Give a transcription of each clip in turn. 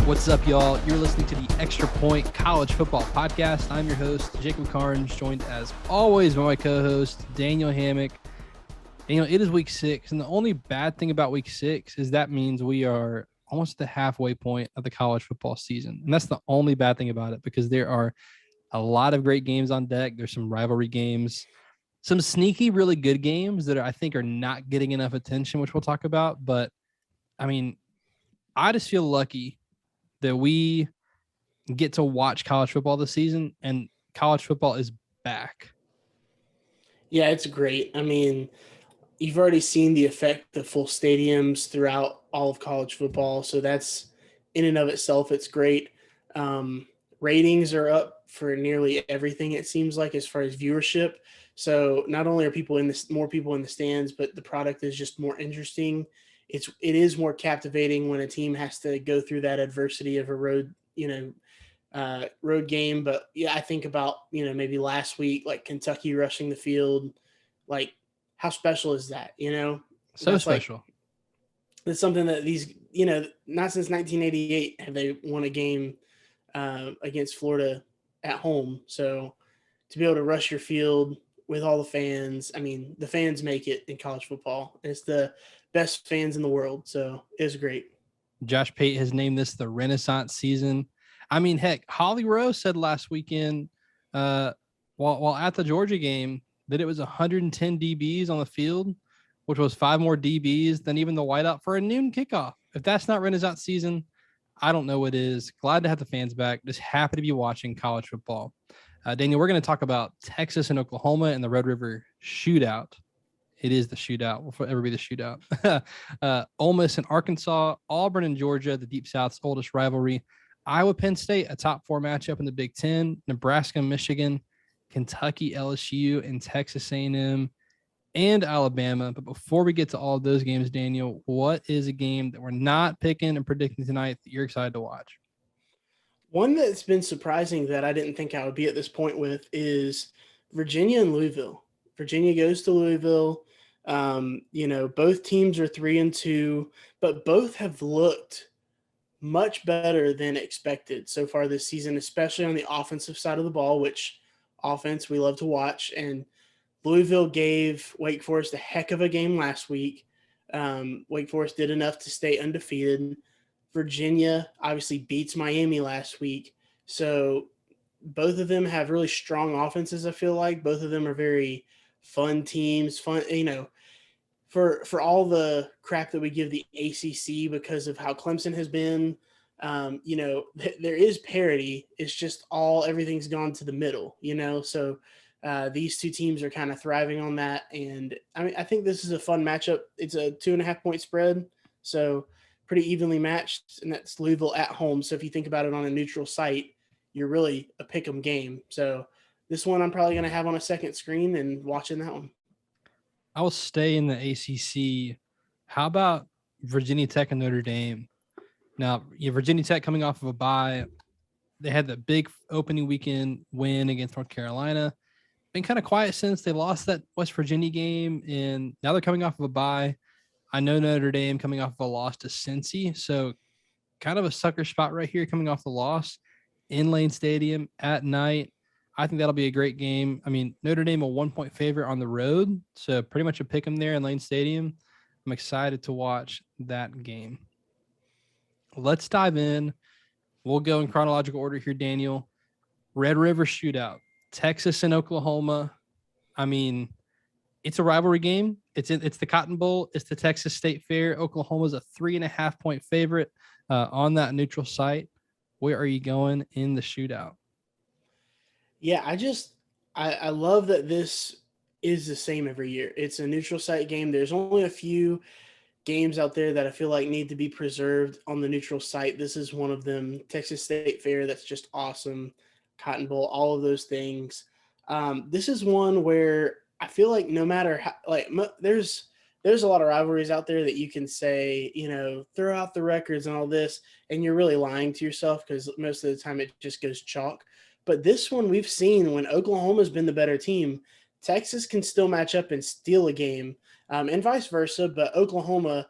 What's up, y'all? You're listening to the Extra Point College Football Podcast. I'm your host, Jacob Carnes, joined as always by my co-host, Daniel Hammock. Daniel, it is week 6, and the only bad thing about week 6 is that means we are almost at the halfway point of the college football season. And that's the only bad thing about it, because there are a lot of great games on deck. There's some rivalry games, some sneaky, really good games that I think are not getting enough attention, which we'll talk about. But, I mean, I just feel lucky that we get to watch college football this season, and college football is back. Yeah, it's great. I mean, you've already seen the effect of full stadiums throughout all of college football. So that's in and of itself, it's great. Ratings are up for nearly everything, it seems like, as far as viewership. So not only are more people in the stands, but the product is just more interesting. It is more captivating when a team has to go through that adversity of a road game. But yeah, I think about, maybe last week, like Kentucky rushing the field, like how special is that? So That's like, special. it's something that not since 1988 have they won a game against Florida at home. So to be able to rush your field with all the fans, I mean, the fans make it in college football. It's the best fans in the world. So it's great. Josh Pate has named this the Renaissance season. I mean, heck, Holly Rowe said last weekend, while at the Georgia game, that it was 110 DBs on the field, which was 5 more DBs than even the whiteout for a noon kickoff. If that's not Renaissance season, I don't know what is. Glad to have the fans back. Just happy to be watching college football. Daniel, we're going to talk about Texas and Oklahoma and the Red River shootout. It is the shootout. Will forever be the shootout. Ole Miss and Arkansas, Auburn and Georgia, the Deep South's oldest rivalry. Iowa-Penn State, a top 4 matchup in the Big Ten. Nebraska-Michigan, Kentucky-LSU, and Texas A&M and Alabama. But before we get to all of those games, Daniel, what is a game that we're not picking and predicting tonight that you're excited to watch? One that's been surprising that I didn't think I would be at this point with is Virginia and Louisville. Virginia goes to Louisville. Both teams are 3-2, but both have looked much better than expected so far this season, especially on the offensive side of the ball, which offense we love to watch. And Louisville gave Wake Forest a heck of a game last week. Wake Forest did enough to stay undefeated. Virginia obviously beats Miami last week. So both of them have really strong offenses, I feel like. Both of them are very fun teams. For all the crap that we give the ACC because of how Clemson has been, there is parity. It's just everything's gone to the middle, So these two teams are kind of thriving on that. And I think this is a fun matchup. It's a 2.5-point spread. So pretty evenly matched, and that's Louisville at home. So if you think about it on a neutral site, you're really a pick 'em game. So this one I'm probably going to have on a second screen and watching that one. I will stay in the ACC. How about Virginia Tech and Notre Dame? Now, Virginia Tech coming off of a bye. They had the big opening weekend win against North Carolina. Been kind of quiet since they lost that West Virginia game, and now they're coming off of a bye. I know Notre Dame coming off of a loss to Cincy, so kind of a sucker spot right here coming off the loss in Lane Stadium at night. I think that'll be a great game. I mean, Notre Dame a 1-point favorite on the road, so pretty much a pick 'em there in Lane Stadium. I'm excited to watch that game. Let's dive in. We'll go in chronological order here, Daniel. Red River shootout, Texas and Oklahoma. I mean, it's a rivalry game. It's the Cotton Bowl. It's the Texas State Fair. Oklahoma's a 3.5-point favorite on that neutral site. Where are you going in the shootout? Yeah, I love that this is the same every year. It's a neutral site game. There's only a few games out there that I feel like need to be preserved on the neutral site. This is one of them. Texas State Fair, that's just awesome. Cotton Bowl, all of those things. This is one where I feel like no matter how, there's a lot of rivalries out there that you can say, throw out the records and all this, and you're really lying to yourself because most of the time it just goes chalk. But this one we've seen when Oklahoma's been the better team, Texas can still match up and steal a game, and vice versa. But Oklahoma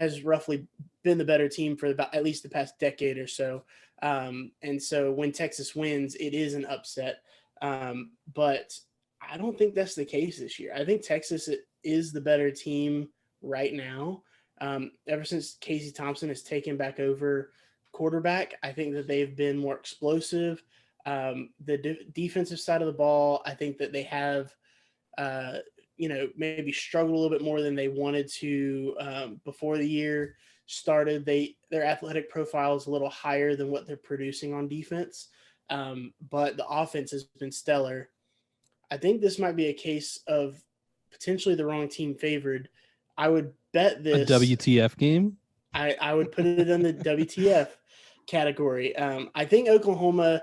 has roughly been the better team for about at least the past decade or so. And so when Texas wins, it is an upset. But I don't think that's the case this year. I think Texas is the better team right now. Ever since Casey Thompson has taken back over quarterback, I think that they've been more explosive. The defensive side of the ball, I think that they have, maybe struggled a little bit more than they wanted to before the year started. Their athletic profile is a little higher than what they're producing on defense, but the offense has been stellar. I think this might be a case of potentially the wrong team favored. I would bet this a WTF game. I would put it in the WTF category. I think Oklahoma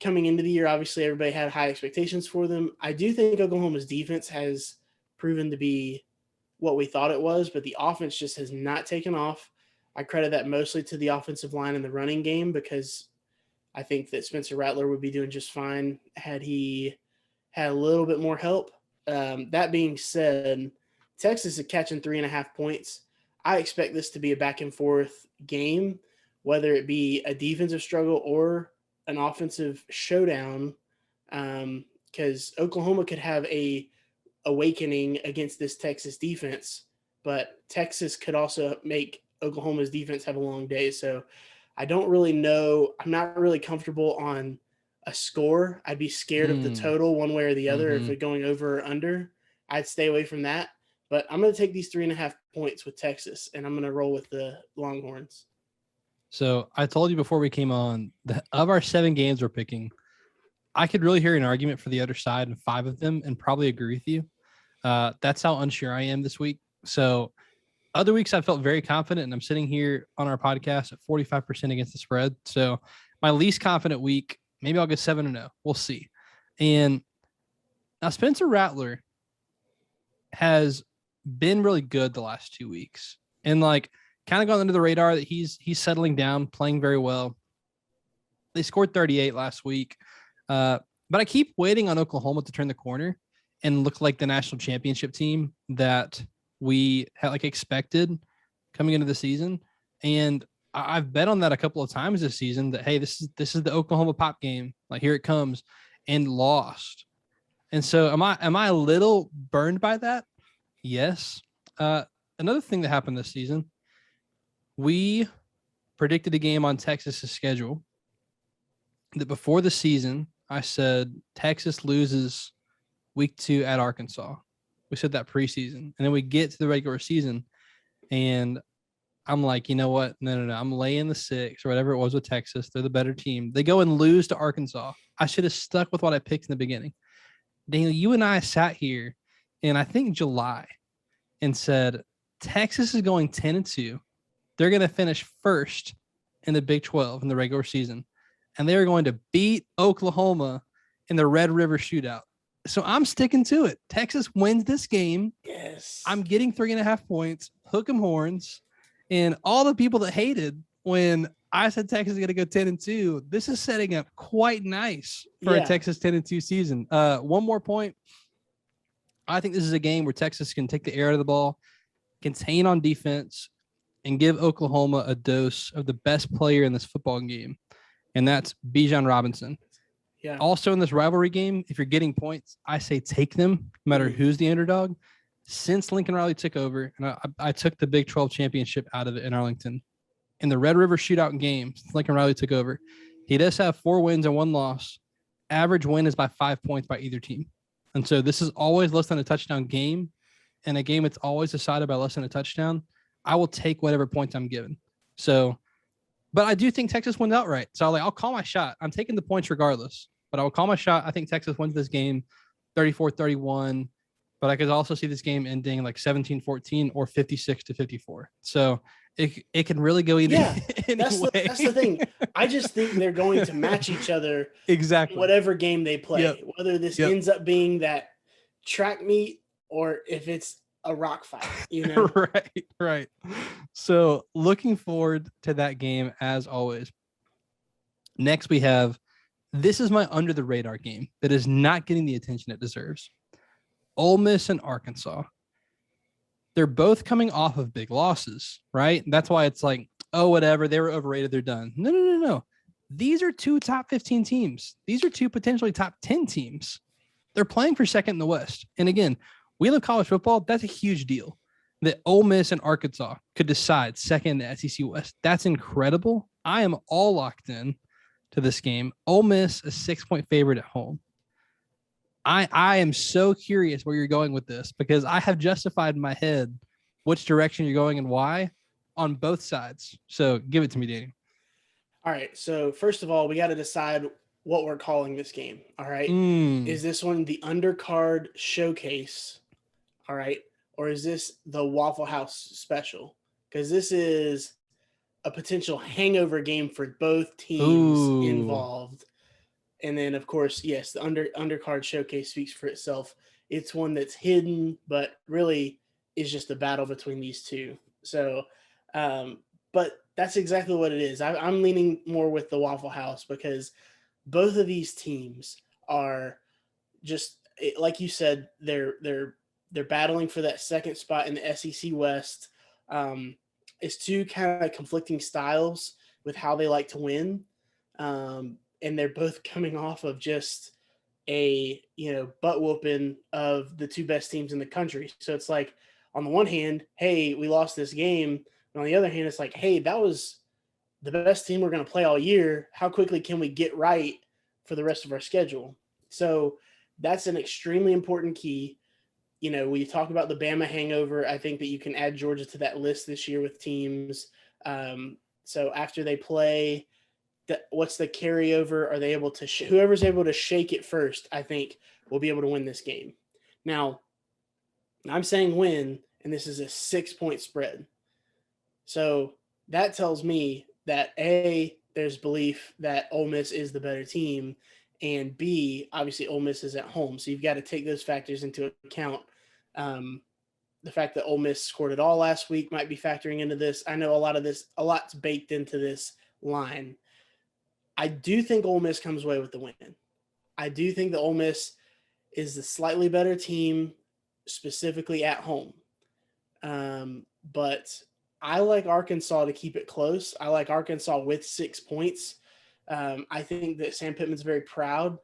coming into the year, obviously everybody had high expectations for them. I do think Oklahoma's defense has proven to be what we thought it was, but the offense just has not taken off. I credit that mostly to the offensive line and the running game, because I think that Spencer Rattler would be doing just fine had he had a little bit more help. That being said, Texas is catching 3.5 points. I expect this to be a back and forth game, whether it be a defensive struggle or an offensive showdown, because Oklahoma could have a awakening against this Texas defense, but Texas could also make Oklahoma's defense have a long day. So I don't really know. I'm not really comfortable on a score. I'd be scared of the total one way or the other. If we're going over or under, I'd stay away from that. But I'm going to take these 3.5 points with Texas, and I'm going to roll with the Longhorns. So I told you before we came on that of our 7 games we're picking, I could really hear an argument for the other side in 5 of them and probably agree with you. That's how unsure I am this week. So other weeks I felt very confident, and I'm sitting here on our podcast at 45% against the spread. So my least confident week, maybe I'll get 7-0. We'll see. And now Spencer Rattler has been really good the last 2 weeks, and kind of gone under the radar that he's settling down, playing very well. They scored 38 last week. But I keep waiting on Oklahoma to turn the corner and look like the national championship team that we had expected coming into the season. And I've bet on that a couple of times this season that, hey, this is the Oklahoma Pop game. Here it comes, and lost. And so am I a little burned by that? Yes. Another thing that happened this season, we predicted a game on Texas's schedule that before the season, I said Texas loses week 2 at Arkansas. We said that preseason. And then we get to the regular season, and I'm like, you know what? No. I'm laying the 6 or whatever it was with Texas. They're the better team. They go and lose to Arkansas. I should have stuck with what I picked in the beginning. Daniel, you and I sat here in, I think, July and said, Texas is going 10-2. They're going to finish first in the Big 12 in the regular season. And they're going to beat Oklahoma in the Red River Shootout. So I'm sticking to it. Texas wins this game. Yes. I'm getting 3.5 points. Hook 'em horns. And all the people that hated when I said Texas is going to go 10-2, this is setting up quite nice for a Texas 10-2 season. One more point. I think this is a game where Texas can take the air out of the ball, contain on defense, and give Oklahoma a dose of the best player in this football game, and that's Bijan Robinson. Yeah. Also in this rivalry game, if you're getting points, I say take them, no matter who's the underdog. Since Lincoln Riley took over, and I took the Big 12 championship out of it in Arlington, in the Red River Shootout game, since Lincoln Riley took over, he does have 4 wins and 1 loss. Average win is by 5 points by either team. And so this is always less than a touchdown game, and a game that's always decided by less than a touchdown. I will take whatever points I'm given. So, but I do think Texas wins outright. So I'll call my shot. I'm taking the points regardless, but I will call my shot. I think Texas wins this game 34-31, but I could also see this game ending 17-14 or 56-54. So it can really go either way. That's the thing. I just think they're going to match each other exactly whatever game they play, whether this Yep. ends up being that track meet or if it's a rock fight, Right. So looking forward to that game as always. Next we have, this is my under the radar game that is not getting the attention it deserves. Ole Miss and Arkansas. they're both coming off of big losses, right? And that's why it's like, oh, whatever, they were overrated, they're done. No. These are two top 15 teams. These are two potentially top 10 teams. They're playing for second in the West. And again, we love college football. That's a huge deal. That Ole Miss and Arkansas could decide second in the SEC West. That's incredible. I am all locked in to this game. Ole Miss, a 6-point favorite at home. I am so curious where you're going with this because I have justified in my head which direction you're going and why on both sides. So give it to me, Danny. All right. So first of all, we got to decide what we're calling this game. All right. Is this one the undercard showcase? All right. Or is this the Waffle House special? Because this is a potential hangover game for both teams involved. And then, of course, yes, the undercard showcase speaks for itself. It's one that's hidden, but really is just a battle between these two. So, but that's exactly what it is. I'm leaning more with the Waffle House because both of these teams are just like you said. They're battling for that second spot in the SEC West. It's two kind of conflicting styles with how they like to win. And they're both coming off of just a butt whooping of the two best teams in the country. So it's like on the one hand, hey, we lost this game. And on the other hand, it's like, hey, that was the best team we're going to play all year. How quickly can we get right for the rest of our schedule? So that's an extremely important key. We talk about the Bama hangover. I think that you can add Georgia to that list this year with teams. So after they play, what's the carryover? Are they able to whoever's able to shake it first, I think, will be able to win this game. Now, I'm saying win, and this is a 6-point spread. So that tells me that A, there's belief that Ole Miss is the better team, and B, obviously Ole Miss is at home. So you've got to take those factors into account. The fact that Ole Miss scored it all last week might be factoring into this. I know a lot's baked into this line. I do think Ole Miss comes away with the win. I do think that Ole Miss is the slightly better team, specifically at home. But I like Arkansas to keep it close. I like Arkansas with 6 points. I think that Sam Pittman's very proud.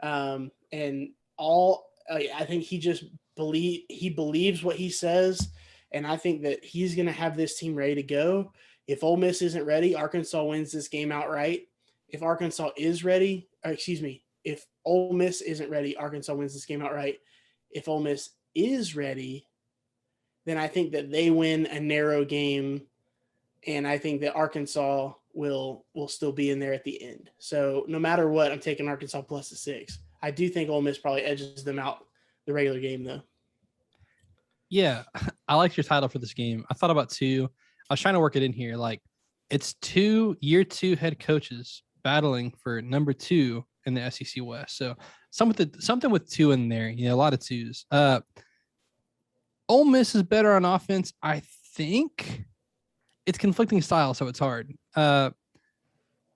I think he believes what he says. And I think that he's going to have this team ready to go. If Ole Miss isn't ready, Arkansas wins this game outright. If Arkansas is ready, if Ole Miss isn't ready, Arkansas wins this game outright. If Ole Miss is ready, then I think that they win a narrow game, and I think that Arkansas will still be in there at the end. So no matter what, I'm taking Arkansas plus the 6. I do think Ole Miss probably edges them out the regular game, though. Yeah, I like your title for this game. I thought about two. I was trying to work it in here. Like, it's two year 2 head coaches battling for number 2 in the SEC West. So something with 2 in there, a lot of 2s. Ole Miss is better on offense. I think it's conflicting style, so it's hard.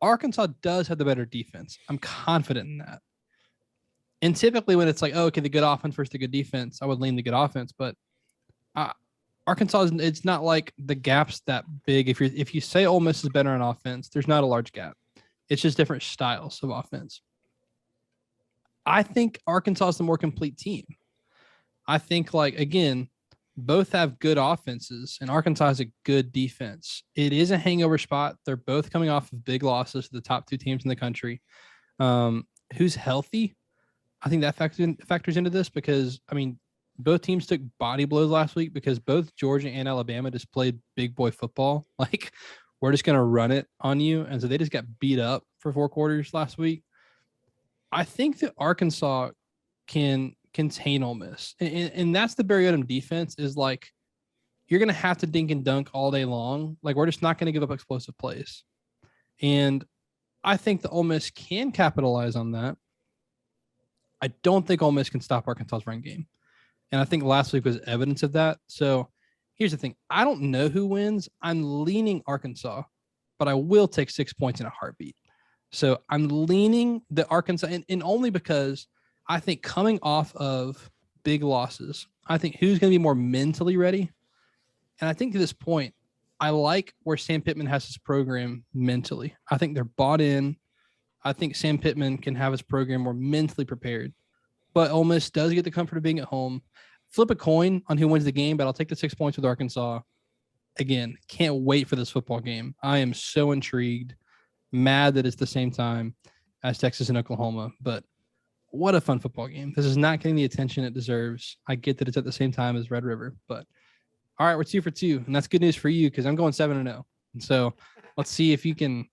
Arkansas does have the better defense. I'm confident in that. And typically when it's like, oh, okay, the good offense versus the good defense, I would lean the good offense. But Arkansas, it's not like the gap's that big. If you say Ole Miss is better on offense, there's not a large gap. It's just different styles of offense. I think Arkansas is the more complete team. I think, again, both have good offenses, and Arkansas has a good defense. It is a hangover spot. They're both coming off of big losses to the top 2 teams in the country. Who's healthy? I think that factors into this because, both teams took body blows last week because both Georgia and Alabama just played big boy football. We're just going to run it on you. And so they just got beat up for 4 quarters last week. I think that Arkansas can contain Ole Miss. And that's the Barry Odom defense is you're going to have to dink and dunk all day long. We're just not going to give up explosive plays. And I think the Ole Miss can capitalize on that. I don't think Ole Miss can stop Arkansas's run game. And I think last week was evidence of that. So here's the thing. I don't know who wins. I'm leaning Arkansas, but I will take 6 points in a heartbeat. So I'm leaning the Arkansas, and only because I think coming off of big losses, I think who's going to be more mentally ready? And I think to this point, I like where Sam Pittman has his program mentally. I think they're bought in. I think Sam Pittman can have his program more mentally prepared. But Ole Miss does get the comfort of being at home. Flip a coin on who wins the game, but I'll take the 6 points with Arkansas. Again, can't wait for this football game. I am so intrigued, mad that it's the same time as Texas and Oklahoma, but what a fun football game. This is not getting the attention it deserves. I get that it's at the same time as Red River, but all right, we're 2 for 2, and that's good news for you because I'm going 7-0. And so let's see if you can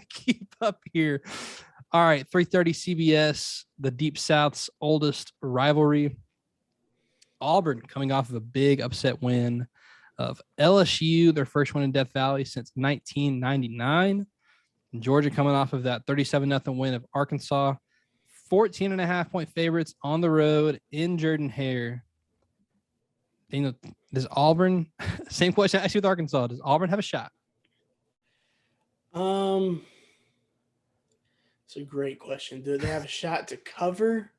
keep up here. All right, 3:30 CBS, the Deep South's oldest rivalry. Auburn coming off of a big upset win of LSU, their first win in Death Valley since 1999. And Georgia coming off of that 37-0 win of Arkansas. 14.5-point favorites on the road in Jordan-Hare. Does Auburn, same question I asked you with Arkansas, does Auburn have a shot? It's a great question. Do they have a shot to cover?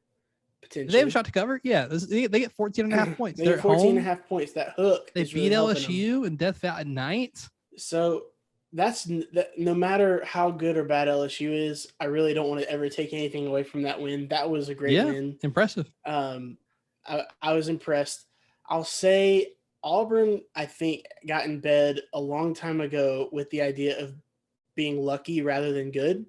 Potentially. Do they have a shot to cover? Yeah. They get 14.5 points. They get 14.5 points. That hook. They beat really LSU in Death Valley at night. So that's no matter how good or bad LSU is, I really don't want to ever take anything away from that win. That was a great win. Impressive. I was impressed. I'll say Auburn, I think, got in bed a long time ago with the idea of being lucky rather than good.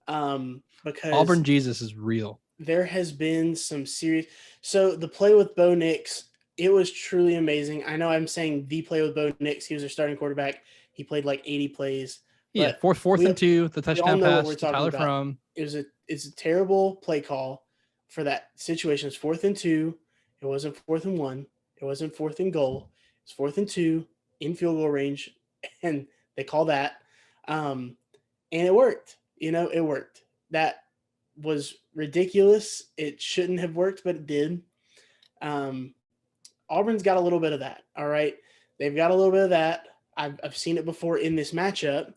Because Auburn Jesus is real. There has been some serious. So the play with Bo Nix, it was truly amazing. I know I'm saying the play with Bo Nix. He was their starting quarterback. He played like 80 plays. Yeah, fourth and 2, the touchdown pass to Tyler Fromm. It's a terrible play call for that situation. It's 4th and 2. It wasn't 4th and 1. It wasn't 4th and goal. It's 4th and 2 in field goal range, and they call that. And it worked. It worked. That was ridiculous. It shouldn't have worked, but it did. Auburn's got a little bit of that. All right. They've got a little bit of that. I've seen it before in this matchup.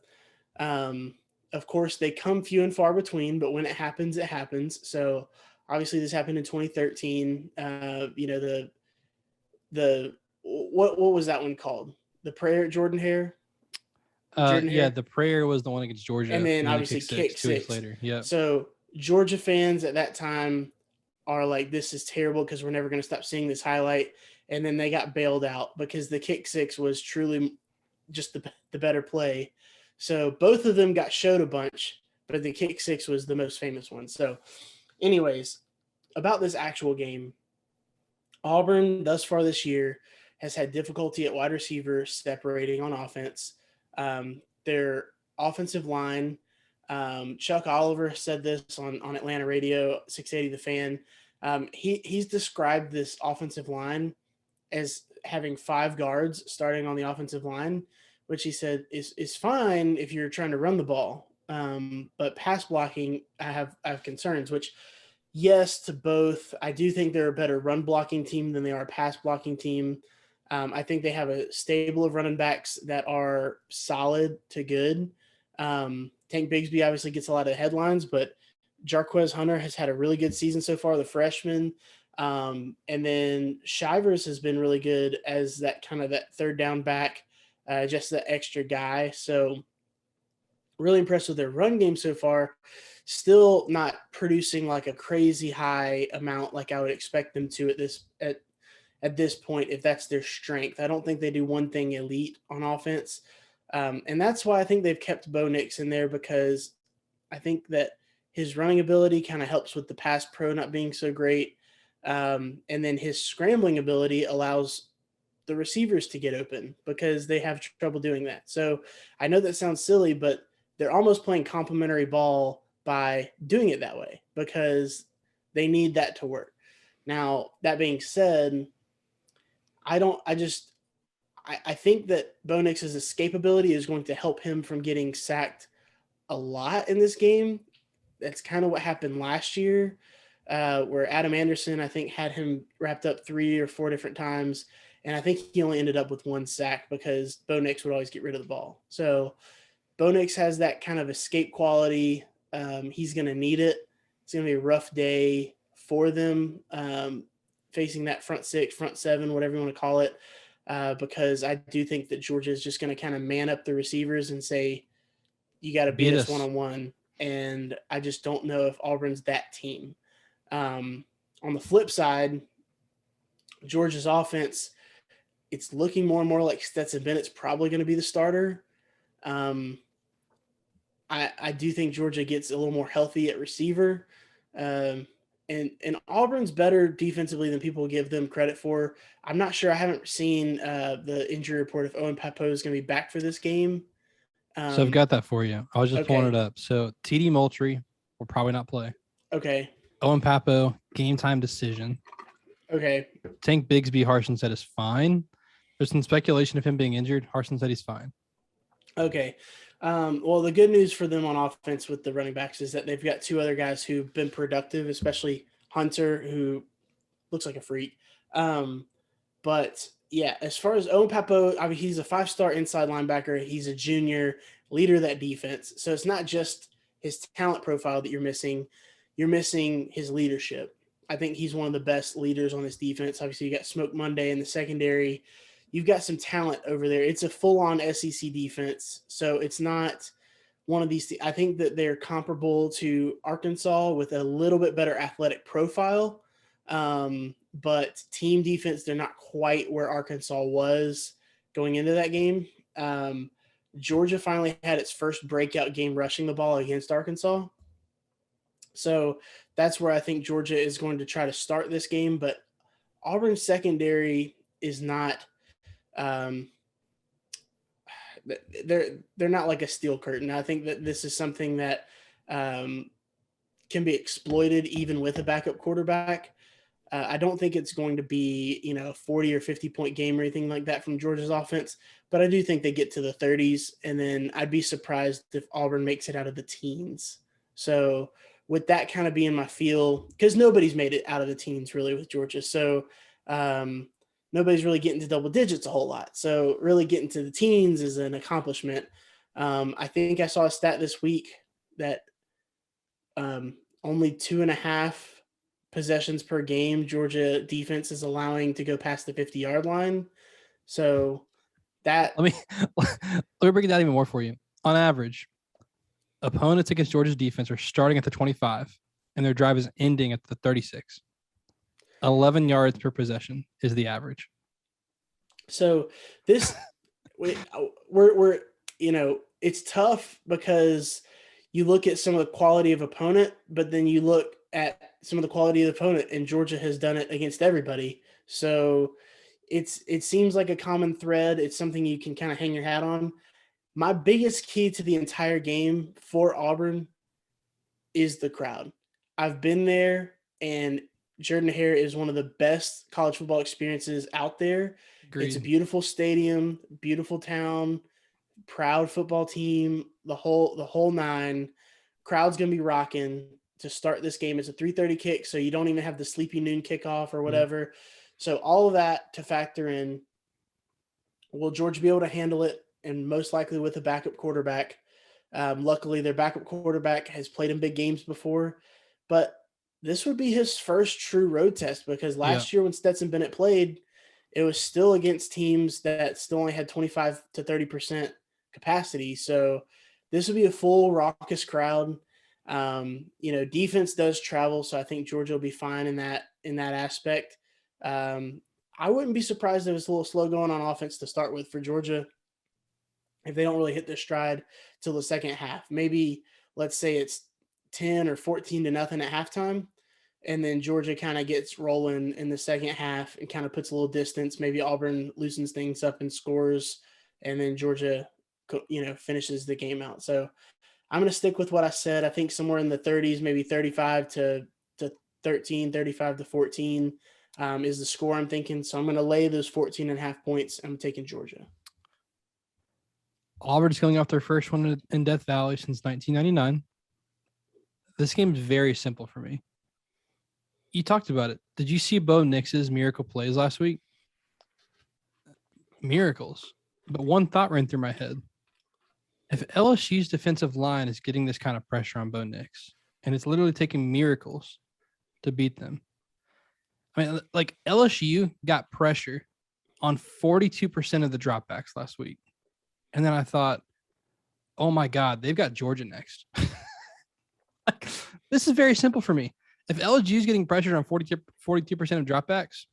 Of course, they come few and far between, but when it happens, it happens. So obviously this happened in 2013. What was that one called? The prayer, Jordan-Hare? Yeah, the prayer was the one against Georgia. And then obviously kick 2 weeks later. Yeah. So Georgia fans at that time are like, this is terrible because we're never going to stop seeing this highlight. And then they got bailed out because the kick 6 was truly just the better play. So both of them got showed a bunch, but the kick 6 was the most famous one. So anyways, about this actual game, Auburn thus far this year has had difficulty at wide receiver separating on offense. Their offensive line, Chuck Oliver said this on Atlanta radio, 680 The Fan. He's described this offensive line as having 5 guards starting on the offensive line, which he said is fine if you're trying to run the ball. But pass blocking, I have concerns, which yes to both. I do think they're a better run blocking team than they are a pass blocking team. I think they have a stable of running backs that are solid to good. Tank Bigsby obviously gets a lot of headlines, but Jarquez Hunter has had a really good season so far, the freshman. And then Shivers has been really good as that third down back, just the extra guy. So really impressed with their run game so far. Still not producing like a crazy high amount like I would expect them to at this point, if that's their strength. I don't think they do one thing elite on offense. And that's why I think they've kept Bo Nix in there, because I think that his running ability kind of helps with the pass pro not being so great. And then his scrambling ability allows the receivers to get open because they have trouble doing that. So I know that sounds silly, but they're almost playing complementary ball by doing it that way because they need that to work. Now, that being said, I think that Bo Nix's escapability is going to help him from getting sacked a lot in this game. That's kind of what happened last year, where Adam Anderson, I think, had him wrapped up 3 or 4 different times. And I think he only ended up with 1 sack because Bo Nix would always get rid of the ball. So Bo Nix has that kind of escape quality. He's going to need it. It's going to be a rough day for them, facing that front 6, front 7, whatever you want to call it. because I do think that Georgia is just going to kind of man up the receivers and say, you got to beat us one-on-one. And I just don't know if Auburn's that team. On the flip side, Georgia's offense, it's looking more and more like Stetson Bennett's probably going to be the starter. I do think Georgia gets a little more healthy at receiver. And Auburn's better defensively than people give them credit for. I'm not sure. I haven't seen the injury report if Owen Papo is going to be back for this game. So I've got that for you. I was just pulling it Okay. up. So TD Moultrie will probably not play. Okay. Owen Papo, game time decision. Okay. Tank Bigsby, Harsin said is fine. There's some speculation of him being injured. Harsin said he's fine. Okay. Well, the good news for them on offense with the running backs is that they've got two other guys who've been productive, especially Hunter, who looks like a freak. But yeah, as far as Owen Papo, I mean, he's a 5-star inside linebacker. He's a junior leader of that defense. So it's not just his talent profile that you're missing. You're missing his leadership. I think he's one of the best leaders on this defense. Obviously, you got Smoke Monday in the secondary. You've got some talent over there. It's a full-on SEC defense. So it's not one of these. I think that they're comparable to Arkansas with a little bit better athletic profile. But team defense, they're not quite where Arkansas was going into that game. Georgia finally had its first breakout game rushing the ball against Arkansas. So that's where I think Georgia is going to try to start this game. But Auburn's secondary is not they're not like a steel curtain. I think that this is something that can be exploited even with a backup quarterback. I don't think it's going to be, a 40 or 50 point game or anything like that from Georgia's offense, but I do think they get to the 30s, and then I'd be surprised if Auburn makes it out of the teens. So with that kind of being my feel, because nobody's made it out of the teens really with Georgia. So nobody's really getting to double digits a whole lot. So really getting to the teens is an accomplishment. I think I saw a stat this week that only 2.5 possessions per game Georgia defense is allowing to go past the 50-yard line. So that let me break it down even more for you. On average, opponents against Georgia's defense are starting at the 25 and their drive is ending at the 36. 11 yards per possession is the average. So this we're it's tough because you look at some of the quality of opponent, but then you look at some of the quality of the opponent, and Georgia has done it against everybody. So it seems like a common thread. It's something you can kind of hang your hat on. My biggest key to the entire game for Auburn is the crowd. I've been there, and Jordan-Hare is one of the best college football experiences out there. Agreed. It's a beautiful stadium, beautiful town, proud football team, the whole nine. Crowd's gonna be rocking to start this game. It's a 3:30 kick, so you don't even have the sleepy noon kickoff or whatever. So all of that to factor in. Will Georgia be able to handle it? And most likely with a backup quarterback. Luckily, their backup quarterback has played in big games before, but this would be his first true road test because last year when Stetson Bennett played, it was still against teams that still only had 25 to 30% capacity. So this would be a full raucous crowd. Defense does travel, so I think Georgia will be fine in that aspect. I wouldn't be surprised if it was a little slow going on offense to start with for Georgia if they don't really hit their stride till the second half. Maybe let's say it's 10 or 14 to nothing at halftime, and then Georgia kind of gets rolling in the second half and kind of puts a little distance. Maybe Auburn loosens things up and scores, and then Georgia, finishes the game out. So I'm going to stick with what I said. I think somewhere in the 30s, maybe 35 to 13, 35 to 14 is the score I'm thinking. So I'm going to lay those 14.5 points. I'm taking Georgia. Auburn's coming off their first one in Death Valley since 1999. This game is very simple for me. You talked about it. Did you see Bo Nix's miracle plays last week? Miracles. But one thought ran through my head. If LSU's defensive line is getting this kind of pressure on Bo Nix, and it's literally taking miracles to beat them. I mean, like LSU got pressure on 42% of the dropbacks last week. And then I thought, oh my God, they've got Georgia next. Like, this is very simple for me. If LSU is getting pressured on 42% of dropbacks,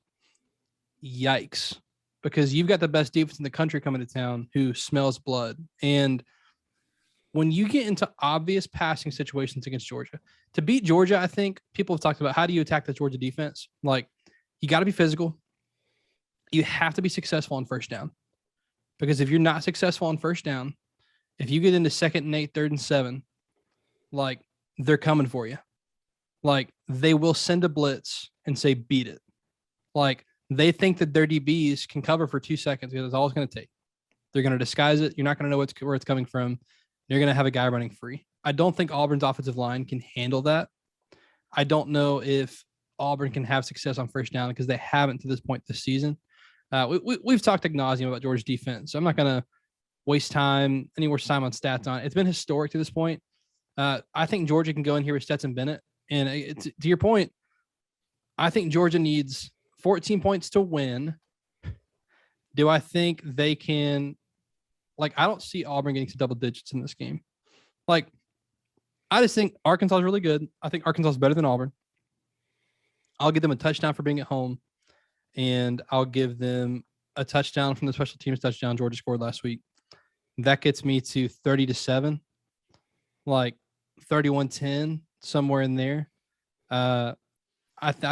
yikes. Because you've got the best defense in the country coming to town who smells blood. And when you get into obvious passing situations against Georgia, to beat Georgia, I think people have talked about how do you attack the Georgia defense? Like, you got to be physical. You have to be successful on first down. Because if you're not successful on first down, if you get into 2nd and 8, 3rd and 7, like, they're coming for you. Like, they will send a blitz and say, beat it. Like, they think that their DBs can cover for 2 seconds because that's all it's going to take. They're going to disguise it. You're not going to know where it's coming from. You're going to have a guy running free. I don't think Auburn's offensive line can handle that. I don't know if Auburn can have success on first down because they haven't to this point this season. We've talked ad nauseum about Georgia's defense, so I'm not going to waste any more time on stats on it. It's been historic to this point. I think Georgia can go in here with Stetson Bennett. And to your point, I think Georgia needs 14 points to win. Do I think they can? Like, I don't see Auburn getting to double digits in this game. Like, I just think Arkansas is really good. I think Arkansas is better than Auburn. I'll give them a touchdown for being at home, and I'll give them a touchdown from the special teams touchdown Georgia scored last week. That gets me to 30-7, like 31-10, somewhere in there. I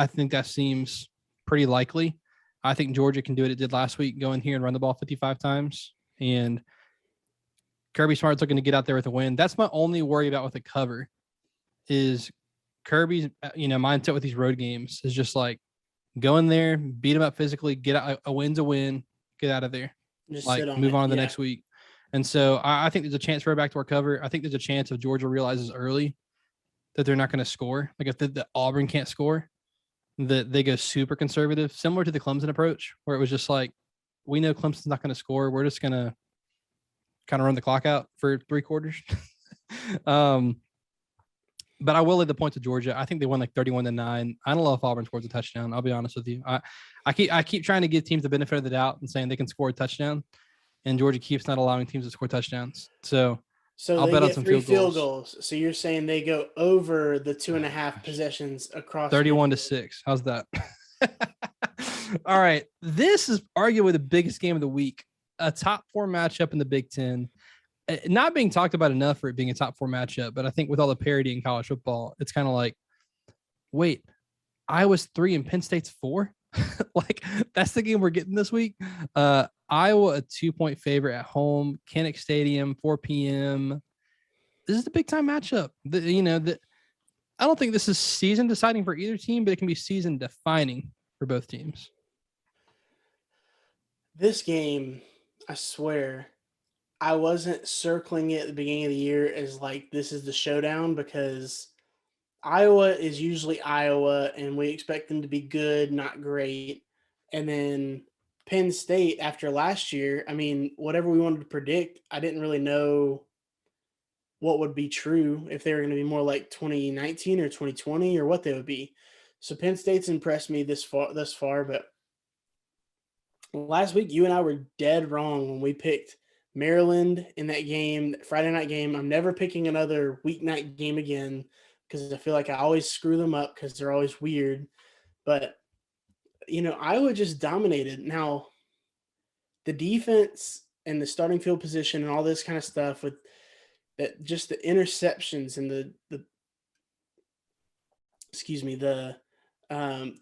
think that seems pretty likely. I think Georgia can do what it did last week, go in here and run the ball 55 times. And Kirby Smart's looking to get out there with a win. That's my only worry about with a cover is Kirby's, mindset with these road games is just like go in there, beat them up physically, get out, a win's a win, get out of there. Just like move on to the next week. And so I think there's a chance for a backdoor cover. I think there's a chance if Georgia realizes early that they're not going to score. Like if the Auburn can't score, that they go super conservative, similar to the Clemson approach, where it was just like, we know Clemson's not going to score. We're just going to kind of run the clock out for 3 quarters. But I will lay the point to Georgia. I think they won like 31-9. I don't know if Auburn scores a touchdown. I'll be honest with you. I keep trying to give teams the benefit of the doubt and saying they can score a touchdown, and Georgia keeps not allowing teams to score touchdowns. So I'll they bet get on some 3 field goals. So you're saying they go over the 2.5 possessions across 31-6. How's that? All right. This is arguably the biggest game of the week. A top 4 matchup in the Big Ten. Not being talked about enough for it being a top 4 matchup, but I think with all the parity in college football, it's kind of like, wait, Iowa's 3 and Penn State's 4? Like, that's the game we're getting this week. Iowa, a 2-point favorite at home, Kinnick Stadium, 4 p.m. This is the big time matchup. I don't think this is season deciding for either team, but it can be season defining for both teams. This game, I swear, I wasn't circling it at the beginning of the year as like this is the showdown because Iowa is usually Iowa and we expect them to be good, not great. And then Penn State after last year, I mean, whatever we wanted to predict, I didn't really know what would be true, if they were going to be more like 2019 or 2020 or what they would be. So Penn State's impressed me thus far, but last week you and I were dead wrong when we picked Maryland in that game, Friday night game. I'm never picking another weeknight game again because I feel like I always screw them up because they're always weird. But, Iowa just dominated. Now, the defense and the starting field position and all this kind of stuff with that, just the interceptions and the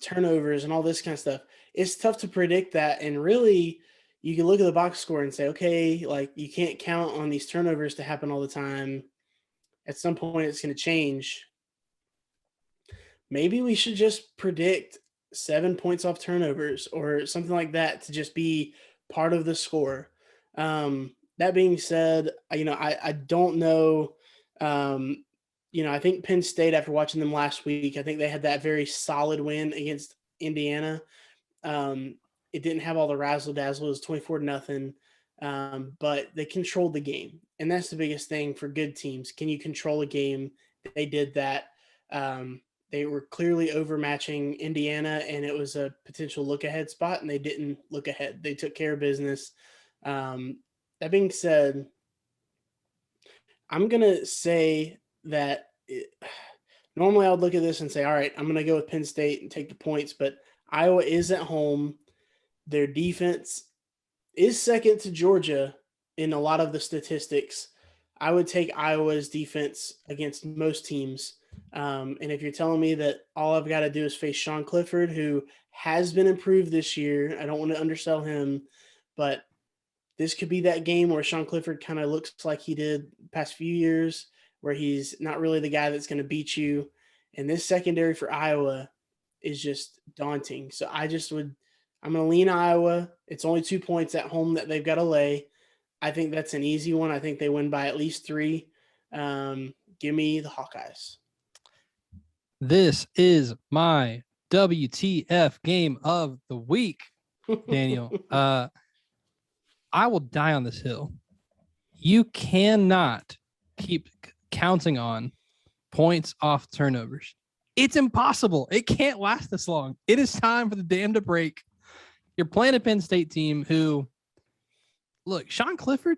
turnovers and all this kind of stuff, it's tough to predict that. And really, you can look at the box score and say, okay, like you can't count on these turnovers to happen all the time. At some point, it's going to change. Maybe we should just predict 7 points off turnovers or something like that to just be part of the score. That being said, I don't know. I think Penn State, after watching them last week, I think they had that very solid win against Indiana. It didn't have all the razzle dazzle. It was 24-0. But they controlled the game. And that's the biggest thing for good teams. Can you control a game? They did that. They were clearly overmatching Indiana, and it was a potential look-ahead spot, and they didn't look ahead. They took care of business. That being said, I'm going to say that normally I would look at this and say, all right, I'm going to go with Penn State and take the points, but Iowa is at home. Their defense is second to Georgia in a lot of the statistics. I would take Iowa's defense against most teams. And if you're telling me that all I've got to do is face Sean Clifford, who has been improved this year, I don't want to undersell him, but this could be that game where Sean Clifford kind of looks like he did the past few years, where he's not really the guy that's going to beat you. And this secondary for Iowa is just daunting. So I'm going to lean Iowa. It's only 2 points at home that they've got to lay. I think that's an easy one. I think they win by at least 3. Give me the Hawkeyes. This is my WTF game of the week, Daniel. I will die on this hill. You cannot keep counting on points off turnovers. It's impossible. It can't last this long. It is time for the dam to break. You're playing a Penn State team who, look, Sean Clifford,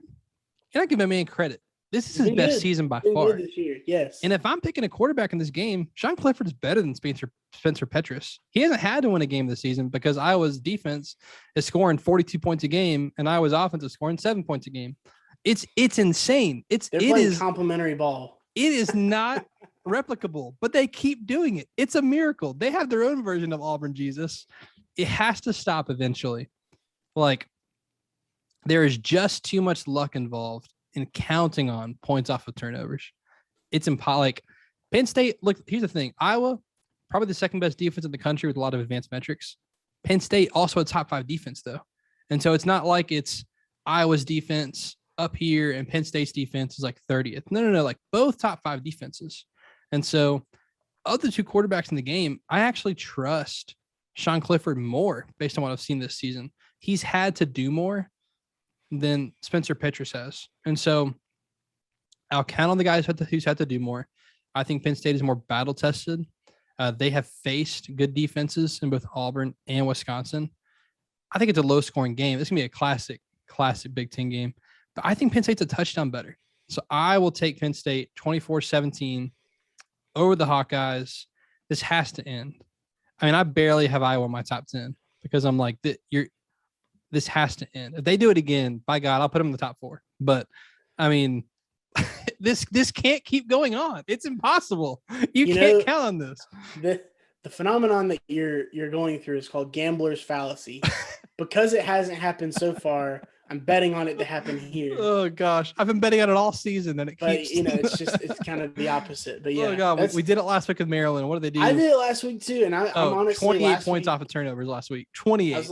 you're not giving a man credit. This is his best season by far. This year, yes. And if I'm picking a quarterback in this game, Sean Clifford is better than Spencer Petras. He hasn't had to win a game this season because Iowa's defense is scoring 42 points a game and Iowa's offense is scoring 7 points a game. It's insane. They're playing complimentary ball. It is not replicable, but they keep doing it. It's a miracle. They have their own version of Auburn Jesus. It has to stop eventually. Like, there is just too much luck involved in counting on points off of turnovers. It's like Penn State. Look, here's the thing. Iowa, probably the second best defense in the country with a lot of advanced metrics. Penn State, also a top 5 defense, though. And so it's not like it's Iowa's defense up here and Penn State's defense is like 30th. No. Like both top 5 defenses. And so of the 2 quarterbacks in the game, I actually trust Sean Clifford more based on what I've seen this season. He's had to do more than Spencer Petras has. And so I'll count on the guys who's had to do more. I think Penn State is more battle tested. They have faced good defenses in both Auburn and Wisconsin. I think it's a low scoring game. It's going to be a classic Big Ten game. But I think Penn State's a touchdown better. So I will take Penn State 24-17 over the Hawkeyes. This has to end. I mean, I barely have Iowa in my top 10 because I'm like, this has to end. If they do it again, by God, I'll put them in the top 4. But I mean, this can't keep going on. It's impossible. You can't count on this. The phenomenon that you're going through is called gambler's fallacy. Because it hasn't happened so far, I'm betting on it to happen here. Oh gosh, I've been betting on it all season, and keeps. It's kind of the opposite. But yeah, oh god, we did it last week with Maryland. What did they do? I did it last week too, and I'm honestly 28 points off of turnovers last week. 28.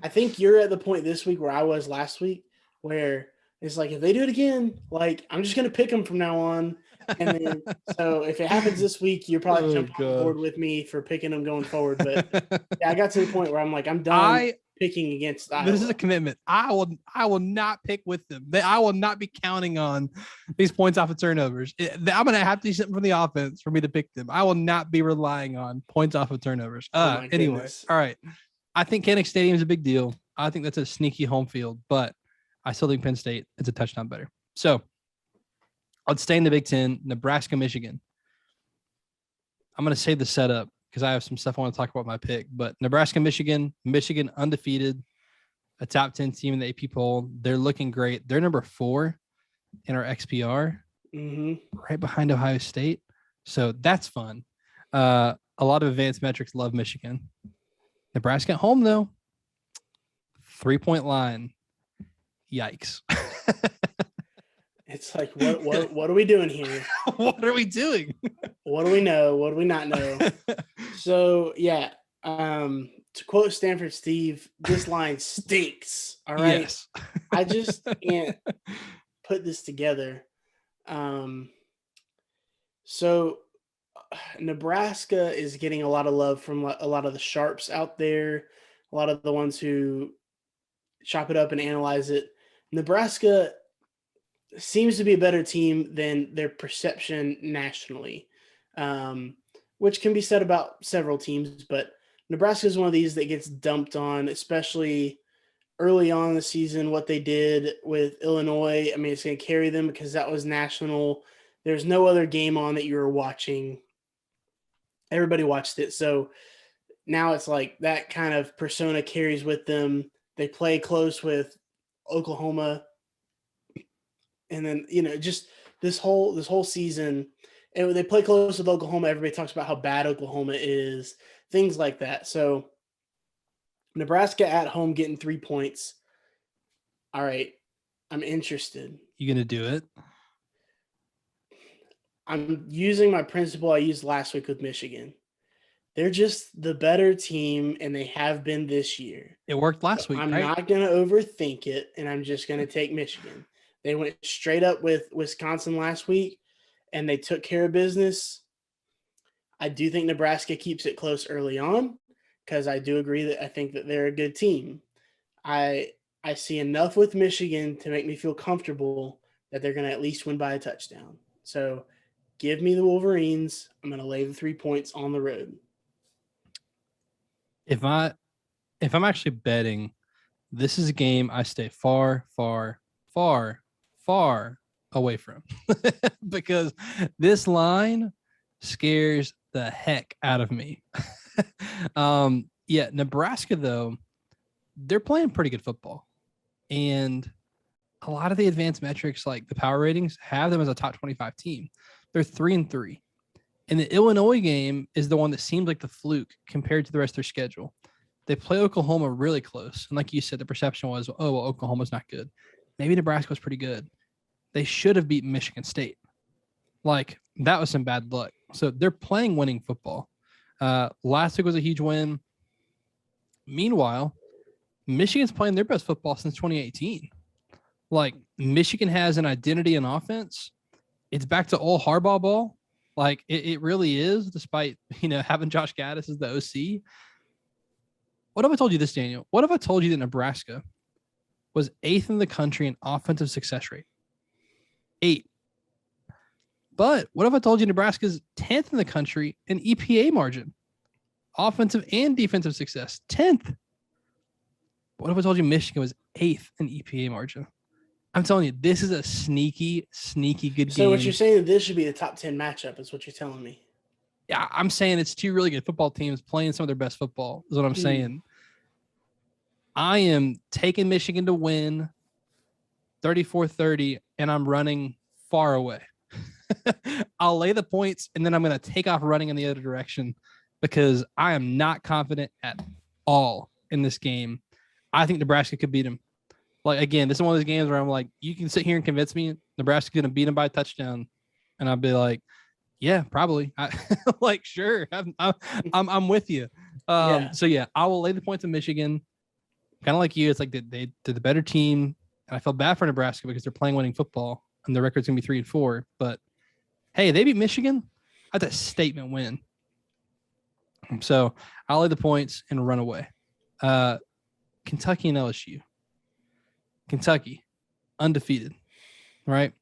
I think you're at the point this week where I was last week, where it's like if they do it again, like I'm just gonna pick them from now on. And then, so if it happens this week, you're probably jumping on board with me for picking them going forward. But yeah, I got to the point where I'm like, I'm done picking against Iowa. This is a commitment. I will not pick with them. I will not be counting on these points off of turnovers. I'm going to have to do something from the offense for me to pick them. I will not be relying on points off of turnovers. Anyway, all right. I think Kinnick Stadium is a big deal. I think that's a sneaky home field, but I still think Penn State is a touchdown better. So let's stay in the Big Ten, Nebraska-Michigan. I'm going to save the setup because I have some stuff I want to talk about my pick. But Nebraska-Michigan, Michigan undefeated, a top 10 team in the AP poll. They're looking great. They're number 4 in our XPR, right behind Ohio State. So that's fun. A lot of advanced metrics love Michigan. Nebraska at home, though. 3-point line. Yikes. It's like, what are we doing here? What are we doing? What do we know? What do we not know? So, yeah, to quote Stanford Steve, this line stinks. All right. Yes. I just can't put this together. So Nebraska is getting a lot of love from a lot of the sharps out there, a lot of the ones who chop it up and analyze it. Nebraska seems to be a better team than their perception nationally. which can be said about several teams, but Nebraska is one of these that gets dumped on, especially early on in the season. What they did with Illinois, I mean, it's going to carry them because that was national. There's no other game on that you were watching. Everybody watched it. So now it's like that kind of persona carries with them. They play close with Oklahoma. And then, just this whole season, and they play close with Oklahoma. Everybody talks about how bad Oklahoma is, things like that. So Nebraska at home getting 3 points. All right. I'm interested. You going to do it? I'm using my principle I used last week with Michigan. They're just the better team, and they have been this year. It worked last week, I'm right? not going to overthink it, and I'm just going to take Michigan. They went straight up with Wisconsin last week, and they took care of business. I do think Nebraska keeps it close early on because I do agree that I think that they're a good team. I see enough with Michigan to make me feel comfortable that they're going to at least win by a touchdown. So give me the Wolverines. I'm going to lay the 3 points on the road. If I'm actually betting, this is a game I stay far, far, far, far away from because this line scares the heck out of me. Nebraska, though, they're playing pretty good football. And a lot of the advanced metrics, like the power ratings, have them as a top 25 team. They're 3-3. And the Illinois game is the one that seems like the fluke compared to the rest of their schedule. They play Oklahoma really close. And like you said, the perception was, oh, well, Oklahoma's not good. Maybe Nebraska was pretty good. They should have beaten Michigan State. Like, that was some bad luck. So they're playing winning football. Last week was a huge win. Meanwhile, Michigan's playing their best football since 2018. Like, Michigan has an identity in offense. It's back to all Harbaugh ball. Like, it really is, despite, having Josh Gaddis as the OC. What if I told you this, Daniel? What if I told you that Nebraska was 8th in the country in offensive success rate? 8. But what if I told you Nebraska's 10th in the country in EPA margin? Offensive and defensive success, 10th. What if I told you Michigan was 8th in EPA margin? I'm telling you, this is a sneaky, sneaky good game. So what you're saying, this should be a top 10 matchup is what you're telling me. Yeah, I'm saying it's two really good football teams playing some of their best football is what I'm saying. I am taking Michigan to win 34-30, and I'm running far away. I'll lay the points, and then I'm going to take off running in the other direction because I am not confident at all in this game. I think Nebraska could beat them. Like, again, this is one of those games where I'm like, you can sit here and convince me Nebraska's going to beat them by a touchdown. And I'll be like, yeah, probably. Like, sure. I'm with you. So yeah, I will lay the points in Michigan. Kind of like you. It's like they're the better team. And I feel bad for Nebraska because they're playing winning football and their record's going to be 3-4. But hey, they beat Michigan. That's a statement win. So I'll lay the points and run away. Kentucky and LSU. Kentucky, undefeated, right?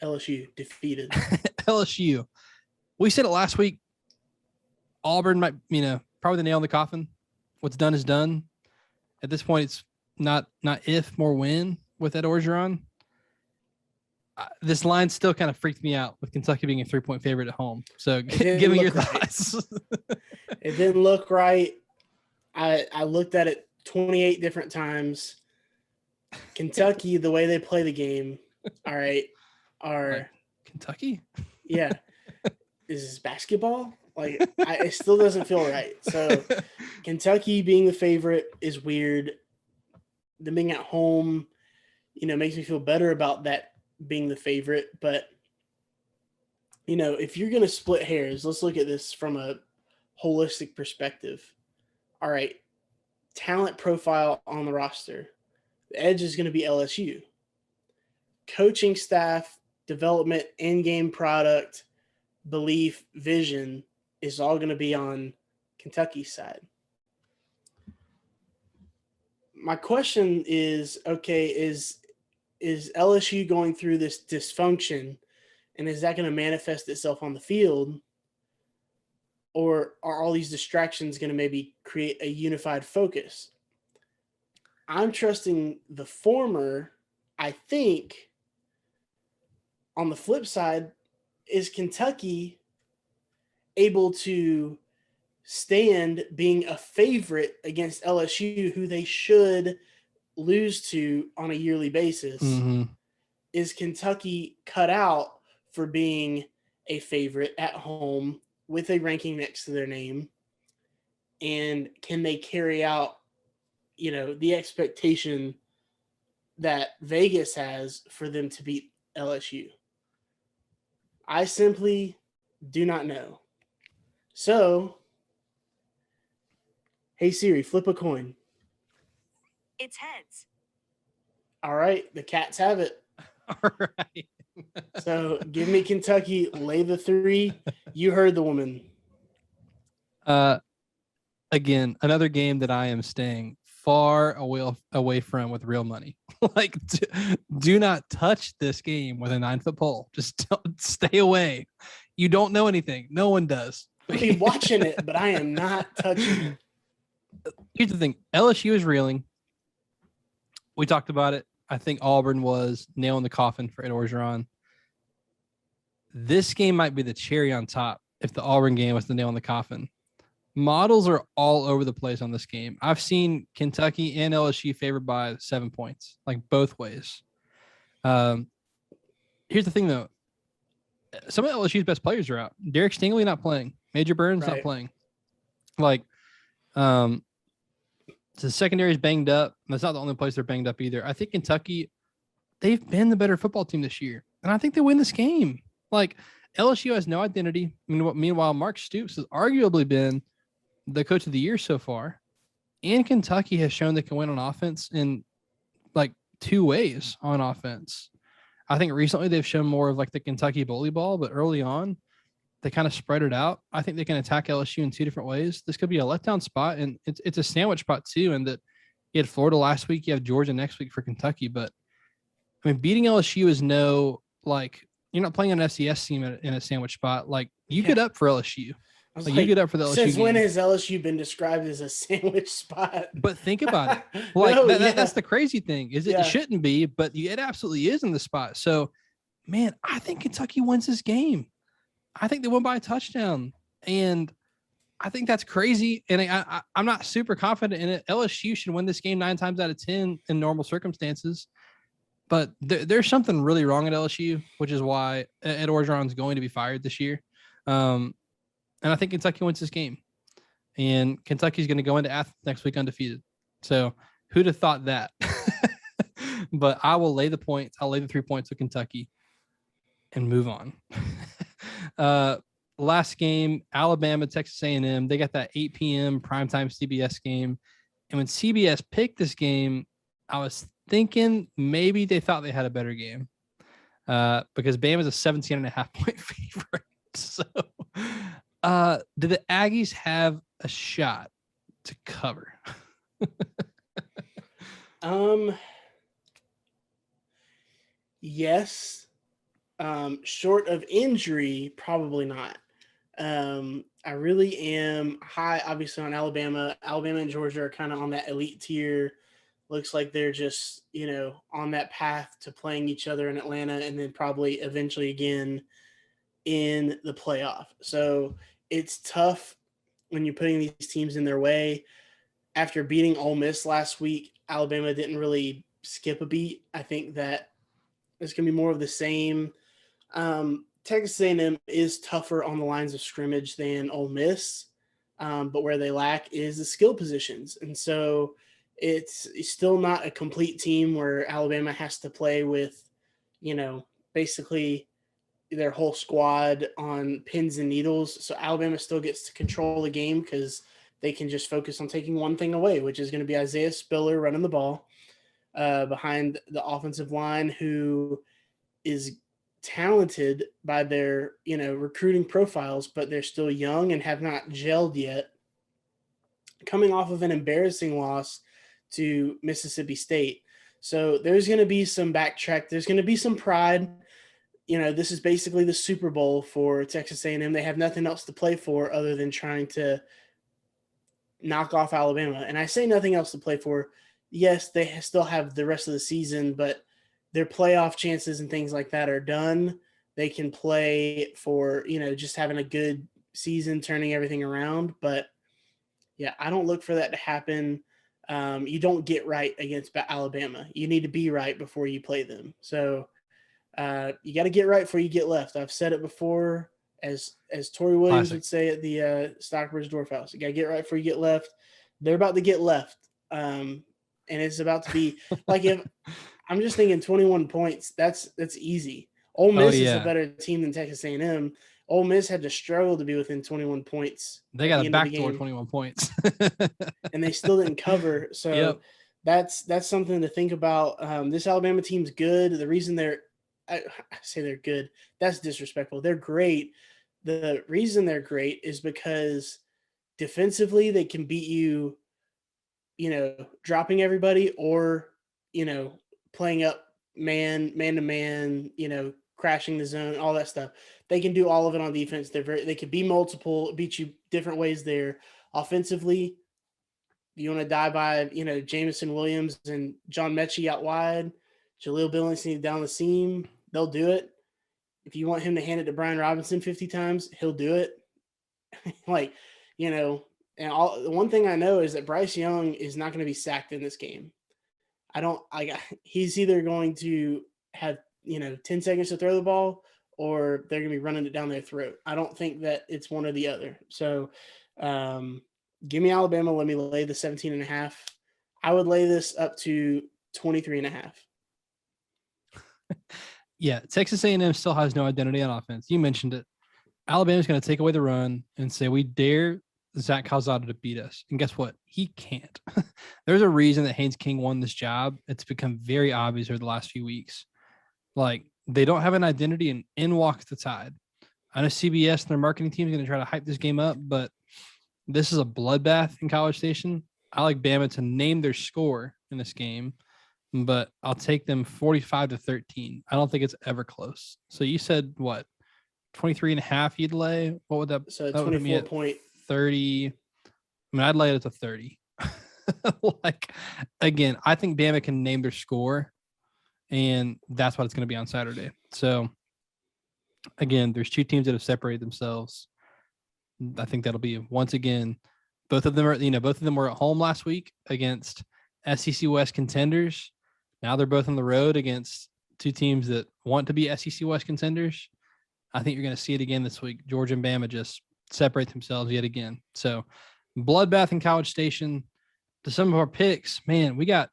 LSU defeated. LSU. We said it last week. Auburn might, probably the nail in the coffin. What's done is done. At this point, it's not if, more when with Ed Orgeron. This line still kind of freaked me out with Kentucky being a 3-point favorite at home. So give me your thoughts. It didn't look right. I looked at it 28 different times. Kentucky, the way they play the game, all right, are like Kentucky? Yeah. Is this basketball? Like, it still doesn't feel right. So Kentucky being the favorite is weird. Them being at home, makes me feel better about that being the favorite. But, if you're going to split hairs, let's look at this from a holistic perspective. All right, talent profile on the roster. The edge is going to be LSU. Coaching staff, development, in-game product, belief, vision is all going to be on Kentucky's side. My question is, okay, is LSU going through this dysfunction, and is that going to manifest itself on the field? or are all these distractions going to maybe create a unified focus? I'm trusting the former. I think on the flip side, is Kentucky able to stand being a favorite against LSU, who they should lose to on a yearly basis? Mm-hmm. Is Kentucky cut out for being a favorite at home with a ranking next to their name? And can they carry out, the expectation that Vegas has for them to beat LSU? I simply do not know. So, hey Siri, flip a coin. It's heads. All right, the Cats have it. All right. So give me Kentucky, lay the 3. You heard the woman. Again, another game that I am staying far away from with real money. Like, do not touch this game with a 9-foot pole. Just don't, stay away. You don't know anything. No one does. I'll be watching it, but I am not touching it. Here's the thing. LSU is reeling. We talked about it. I think Auburn was nailing the coffin for Ed Orgeron. This game might be the cherry on top if the Auburn game was the nail in the coffin. Models are all over the place on this game. I've seen Kentucky and LSU favored by 7 points, like both ways. Here's the thing, though. Some of LSU's best players are out. Derek Stingley not playing. Major Burns not playing. Like, the secondary is banged up. That's not the only place they're banged up either. I think Kentucky, they've been the better football team this year, and I think they win this game. Like, LSU has no identity. Meanwhile, Mark Stoops has arguably been the coach of the year so far, and Kentucky has shown they can win on offense in like 2 ways on offense. I think recently they've shown more of like the Kentucky bully ball, but early on they kind of spread it out. I think they can attack LSU in 2 different ways. This could be a letdown spot, and it's a sandwich spot too. And that you had Florida last week, you have Georgia next week for Kentucky. But I mean, beating LSU is no, like, you're not playing an FCS team in a sandwich spot. Like, you get up for LSU. Like, you get up for the LSU Since game. when has LSU been described as a sandwich spot? But think about it. Like, that's the crazy thing. Is it shouldn't be, but it absolutely is in the spot. So, man, I think Kentucky wins this game. I think they won by a touchdown. And I think that's crazy. And I'm not super confident in it. LSU should win this game 9 times out of 10 in normal circumstances. But there's something really wrong at LSU, which is why Ed Orgeron's going to be fired this year. And I think Kentucky wins this game. And Kentucky's going to go into Athens next week undefeated. So who'd have thought that? But I will lay the points. I'll lay the 3 points with Kentucky and move on. Last game, Alabama, Texas A&M. They got that 8 p.m. primetime CBS game. And when CBS picked this game, I was thinking maybe they thought they had a better game because Bama's a 17.5-point favorite. So do the Aggies have a shot to cover? Yes. Short of injury, probably not. I really am high, obviously, on Alabama. Alabama and Georgia are kind of on that elite tier. Looks like they're just, on that path to playing each other in Atlanta and then probably eventually again in the playoff. So it's tough when you're putting these teams in their way. After beating Ole Miss last week, Alabama didn't really skip a beat. I think that it's going to be more of the same. Texas A&M is tougher on the lines of scrimmage than Ole Miss, but where they lack is the skill positions. And so it's still not a complete team where Alabama has to play with, basically their whole squad on pins and needles. So Alabama still gets to control the game because they can just focus on taking one thing away, which is going to be Isaiah Spiller running the ball behind the offensive line, who is talented by their, recruiting profiles, but they're still young and have not gelled yet. Coming off of an embarrassing loss to Mississippi State. So there's going to be some backtrack. There's going to be some pride. this is basically the Super Bowl for Texas A&M. They have nothing else to play for other than trying to knock off Alabama. And I say nothing else to play for. Yes, they still have the rest of the season, but their playoff chances and things like that are done. They can play for, just having a good season, turning everything around. But yeah, I don't look for that to happen. You don't get right against Alabama. You need to be right before you play them. So you got to get right before you get left. I've said it before, as Tori Williams Classic. would say at the Stockbridge Dwarf House. You got to get right before you get left. They're about to get left. And it's about to be like, if I'm just thinking 21 points, that's easy. Ole Miss is a better team than Texas A&M. Ole Miss had to struggle to be within 21 points. They got a backdoor 21 points. And they still didn't cover. So that's something to think about. This Alabama team's good. The reason I say they're good, that's disrespectful. They're great. The reason they're great is because defensively they can beat you, dropping everybody or, playing up man to man, crashing the zone, all that stuff. They can do all of it on defense. They can be multiple, beat you different ways there. Offensively, you want to die by, Jamison Williams and John Mechie out wide, Jaleel Billingsley down the seam, they'll do it. If you want him to hand it to Brian Robinson 50 times, he'll do it. And the one thing I know is that Bryce Young is not going to be sacked in this game. He's either going to have, 10 seconds to throw the ball or they're going to be running it down their throat. I don't think that it's one or the other. So give me Alabama. Let me lay the 17.5. I would lay this up to 23.5. Yeah, Texas A&M still has no identity on offense. You mentioned it. Alabama's going to take away the run and say, we dare Zach Calzada to beat us. And guess what? He can't. There's a reason that Haynes King won this job. It's become very obvious over the last few weeks. Like, they don't have an identity, and in walks the Tide. I know CBS and their marketing team is going to try to hype this game up, but this is a bloodbath in College Station. I like Bama to name their score in this game, but I'll take them 45-13. I don't think it's ever close. So you said what? 23.5 you'd lay? What would that? So that 24 point 30. I mean, I'd lay it at 30. Again, I think Bama can name their score, and that's what it's going to be on Saturday. So again, there's two teams that have separated themselves. I think that'll be, once again, both of them were at home last week against SEC West contenders. Now they're both on the road against two teams that want to be SEC West contenders. I think you're going to see it again this week. Georgia and Bama just separate themselves yet again. So bloodbath in College Station. To some of our picks, man, we got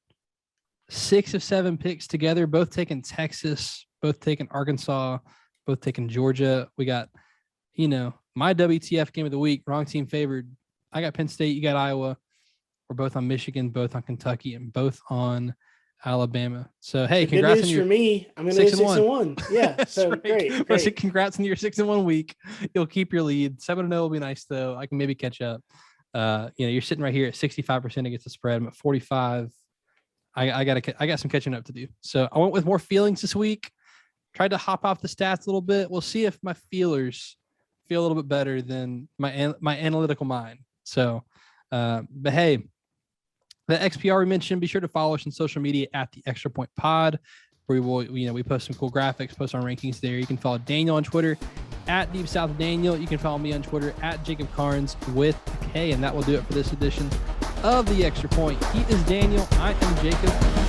6 of 7 picks together, both taking Texas, both taking Arkansas, both taking Georgia. We got, my WTF game of the week, wrong team favored. I got Penn State, you got Iowa. We're both on Michigan, both on Kentucky, and both on Alabama. So, hey, congrats on your for me. I'm going to go 6-1. Yeah, so right. Great. Congrats on your 6-1 week. You'll keep your lead. 7-0 will be nice, though. I can maybe catch up. You're sitting right here at 65% against the spread. I'm at 45. I got some catching up to do. So I went with more feelings this week. Tried to hop off the stats a little bit. We'll see if my feelers feel a little bit better than my analytical mind. So, but hey, the XPR we mentioned, be sure to follow us on social media at the Extra Point Pod, where we post some cool graphics, post our rankings there. You can follow Daniel on Twitter at Deep South Daniel. You can follow me on Twitter at Jacob Carnes with a K, and that will do it for this edition of the Extra Point. He is Daniel. I am Jacob.